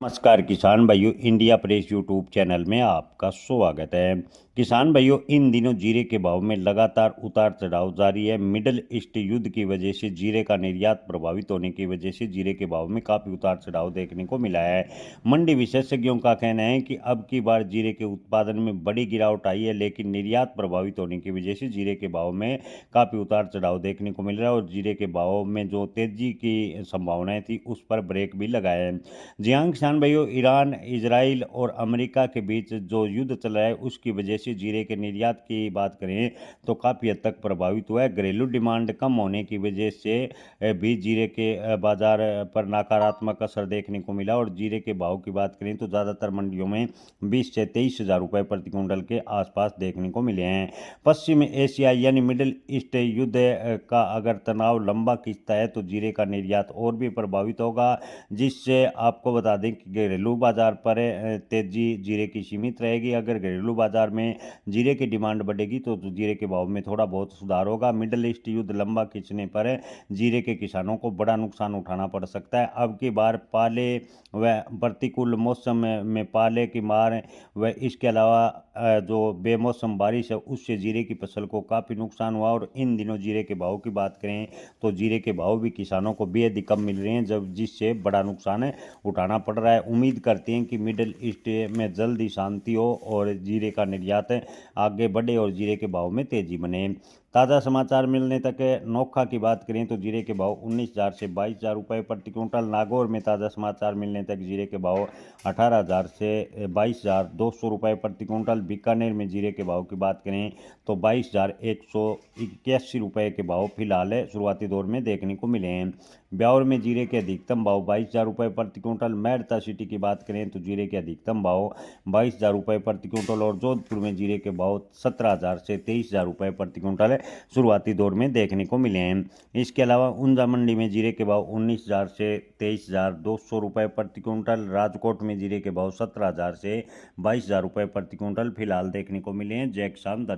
नमस्कार किसान भाइयों, इंडिया प्रेस यूट्यूब चैनल में आपका स्वागत है। किसान भाइयों, इन दिनों जीरे के भाव में लगातार उतार चढ़ाव जारी है। मिडल ईस्ट युद्ध की वजह से जीरे का निर्यात प्रभावित होने की वजह से जीरे के भाव में काफ़ी उतार चढ़ाव देखने को मिला है। मंडी विशेषज्ञों का कहना है कि अब की बार जीरे के उत्पादन में बड़ी गिरावट आई है, लेकिन निर्यात प्रभावित होने की वजह से जीरे के भाव में काफ़ी उतार चढ़ाव देखने को मिल रहा है और जीरे के भाव में जो तेजी की संभावनाएं थी उस पर ब्रेक भी लगाया है। जी हाँ किसान भाइयों, ईरान, इजराइल और अमेरिका के बीच जो युद्ध चल रहा है उसकी वजह से जीरे के निर्यात की बात करें तो काफ़ी हद तक प्रभावित हुआ है। घरेलू डिमांड कम होने की वजह से भी जीरे के बाजार पर नकारात्मक असर देखने को मिला और जीरे के भाव की बात करें तो ज़्यादातर मंडियों में 20 से 23 हज़ार रुपये प्रति क्विंटल के आसपास देखने को मिले हैं। पश्चिम एशिया यानी मिडिल ईस्ट युद्ध का अगर तनाव लंबा खिंचता है तो जीरे का निर्यात और भी प्रभावित होगा, जिससे आपको बता दें कि घरेलू बाजार पर तेजी जीरे की सीमित रहेगी। अगर घरेलू बाजार में जीरे की डिमांड बढ़ेगी तो जीरे के भाव में थोड़ा बहुत सुधार होगा। मिडल ईस्ट युद्ध लंबा खींचने पर जीरे के किसानों को बड़ा नुकसान उठाना पड़ सकता है। अब की बार पाले व प्रतिकूल मौसम में पाले की मार व इसके अलावा जो बेमौसम बारिश है उससे जीरे की फसल को काफ़ी नुकसान हुआ और इन दिनों जीरे के भाव की बात करें तो जीरे के भाव भी किसानों को बेहद ही कम मिल रहे हैं, जब जिससे बड़ा नुकसान है उठाना पड़ रहा है। उम्मीद करते हैं कि मिडिल ईस्ट में जल्द ही शांति हो और जीरे का निर्यात आगे बढ़े और जीरे के भाव में तेजी बने। ताज़ा समाचार मिलने तक नोखा की बात करें तो जीरे के भाव 19,000 से 22,000 रुपये प्रति क्विंटल। नागौर में ताज़ा समाचार मिलने तक जीरे के भाव 18,000 से 22,200 रुपये प्रति क्विंटल। बीकानेर में जीरे के भाव की बात करें तो 22,181 रुपये के भाव फिलहाल शुरुआती दौर में देखने को मिले हैं। ब्यावर में जीरे के अधिकतम भाव 22,000 रुपये प्रति क्विंटल। मेड़ता सिटी की बात करें तो जीरे के अधिकतम भाव 22,000 रुपये प्रति क्विंटल और जोधपुर में जीरे के भाव 17,000 से 23,000 रुपये प्रति क्विंटल शुरुआती दौर में देखने को मिले हैं। इसके अलावा ऊंजा मंडी में जीरे के भाव 19,000 से 23,200 रुपये प्रति क्विंटल। राजकोट में जीरे के भाव 17,000 से 22,000 रुपये प्रति क्विंटल फिलहाल देखने को मिले हैं। जय किसान, धन्यवाद।